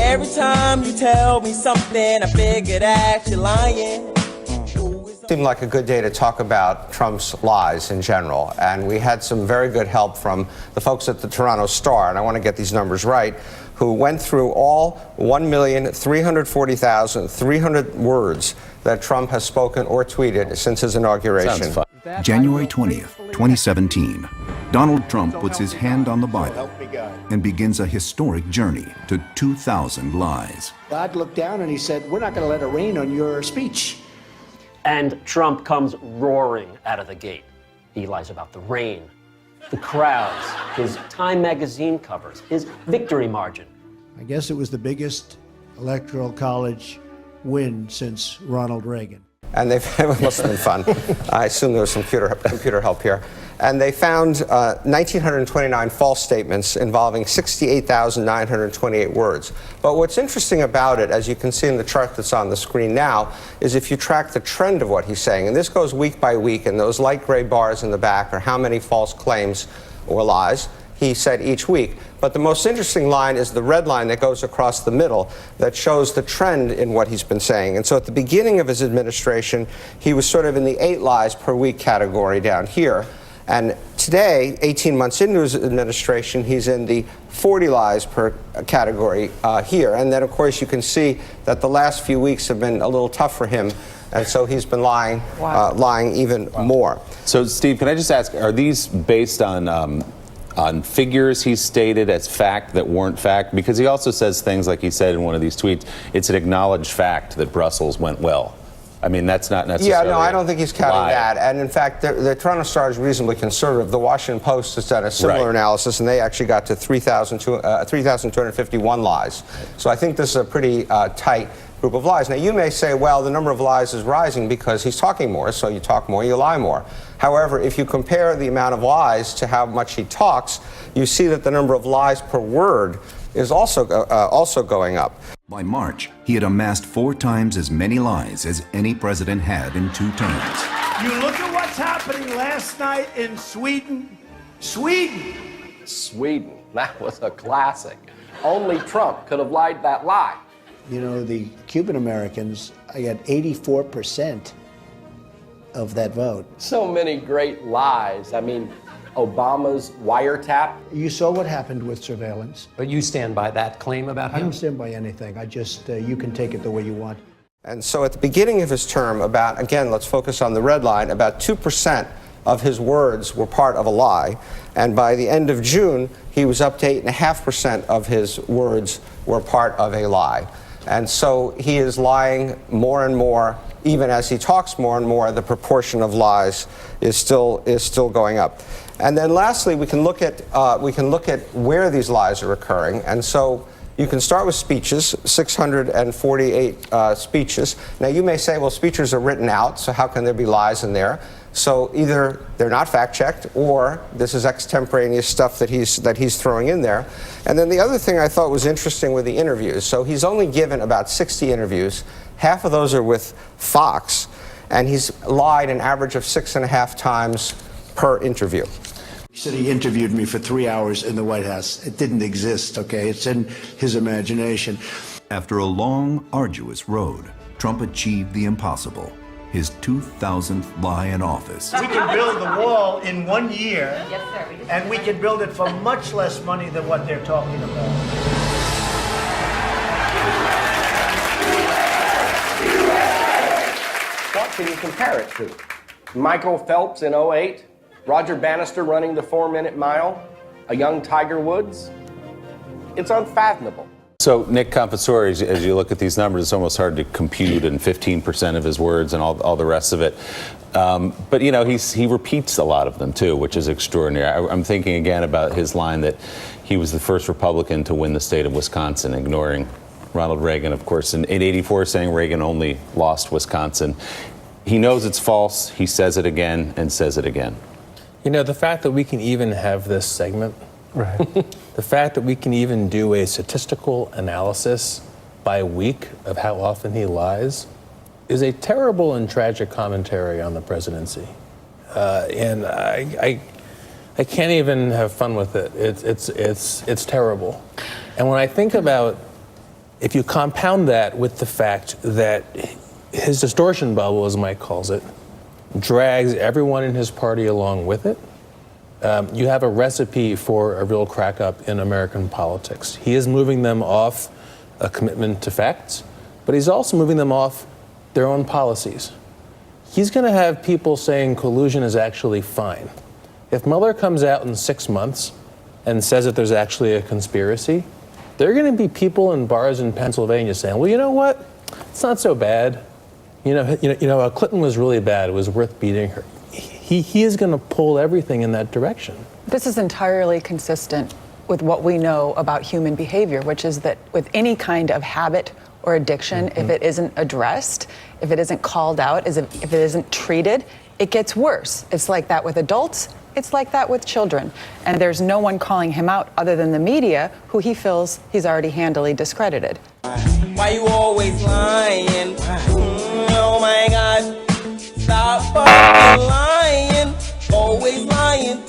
Every time you tell me something, I figure that you're lying. Seemed like a good day to talk about Trump's lies in general, and we had some very good help from the folks at the Toronto Star, and I want to get these numbers right, who went through all 1,340,300 words that Trump has spoken or tweeted since his inauguration. January 20th, 2017. Donald Trump puts his hand on the Bible and begins a historic journey to 2,000 lies. God looked down and he said, we're not going to let it rain on your speech. And Trump comes roaring out of the gate. He lies about the rain, the crowds, his Time magazine covers, his victory margin. I guess it was the biggest electoral college win since Ronald Reagan. And it must have been fun. I assume there was some computer help here. And they found 1,929 false statements involving 68,928 words. But what's interesting about it, as you can see in the chart that's on the screen now, is if you track the trend of what he's saying, and this goes week by week, and those light gray bars in the back are how many false claims or lies he said each week. But the most interesting line is the red line that goes across the middle that shows the trend in what he's been saying. And so at the beginning of his administration, he was sort of in the 8 lies per week category down here. And today, 18 months into his administration, he's in the 40 lies per category here. And then, of course, you can see that the last few weeks have been a little tough for him. And so he's been lying, lying even more. So, Steve, can I just ask, are these based on figures he stated as fact that weren't fact? Because he also says things like he said in one of these tweets, it's an acknowledged fact that Brussels went well. I mean, that's not necessarily. Yeah, no, I don't think he's counting lie. that. And in fact, the Toronto Star is reasonably conservative. The Washington Post has done a similar analysis, and they actually got to 3,251 lies. So I think this is a pretty tight group of lies. Now, you may say, well, the number of lies is rising because he's talking more, so you talk more, you lie more. However, if you compare the amount of lies to how much he talks, you see that the number of lies per word is also going up. By March, he had amassed 4 times as many lies as any president had in 2 terms. You look at what's happening last night in Sweden. Sweden, that was a classic. Only Trump could have lied that lie. You know, the Cuban Americans, I got 84% of that vote. So many great lies. I mean, Obama's wiretap. You saw what happened with surveillance. But you stand by that claim about I him? don't stand by anything. I just, you can take it the way you want. And so at the beginning of his term, about, again, let's focus on the red line, about 2% of his words were part of a lie. And by the end of June, he was up to 8.5% of his words were part of a lie. And so he is lying more and more. Even as he talks more and more, the proportion of lies is still going up. And then lastly, we can look at where these lies are occurring. And so you can start with speeches, 648 speeches. Now you may say, well, speeches are written out, so how can there be lies in there? So either they're not fact-checked, or this is extemporaneous stuff that he's throwing in there. And then the other thing I thought was interesting were the interviews. So he's only given about 60 interviews. Half of those are with Fox, and he's lied an average of 6.5 times per interview. He said he interviewed me for 3 hours in the White House. It didn't exist, okay? It's in his imagination. After a long, arduous road, Trump achieved the impossible. His 2,000th lie in office. We can build the wall in 1 year, Yes, sir. and we can build it for much less money than what they're talking about. What can you compare it to? Michael Phelps in 2008? Roger Bannister running the 4-minute mile? A young Tiger Woods? It's unfathomable. So, Nick Confessore, as you look at these numbers, it's almost hard to compute in 15% of his words and all the rest of it. But, you know, he repeats a lot of them, too, which is extraordinary. I'm thinking again about his line that he was the first Republican to win the state of Wisconsin, ignoring Ronald Reagan, of course, in 84, saying Reagan only lost Wisconsin. He knows it's false. He says it again and says it again. You know, the fact that we can even have this segment, right? The fact that we can even do a statistical analysis by week of how often he lies is a terrible and tragic commentary on the presidency. And I can't even have fun with it. It's terrible. And when I think about If you compound that with the fact that his distortion bubble, as Mike calls it, drags everyone in his party along with it, you have a recipe for a real crack up in American politics. He is moving them off a commitment to facts, but he's also moving them off their own policies. He's going to have people saying collusion is actually fine. If Mueller comes out in 6 months and says that there's actually a conspiracy, there are going to be people in bars in Pennsylvania saying, well, you know what? It's not so bad. Clinton was really bad. It was worth beating her. He is going to pull everything in that direction. This is entirely consistent with what we know about human behavior, which is that with any kind of habit or addiction, if it isn't addressed, if it isn't called out, if it isn't treated, it gets worse. It's like that with adults. It's like that with children. And there's no one calling him out other than the media, who he feels he's already handily discredited. Why you always lying? Oh my God. Stop fucking lying. Always lying.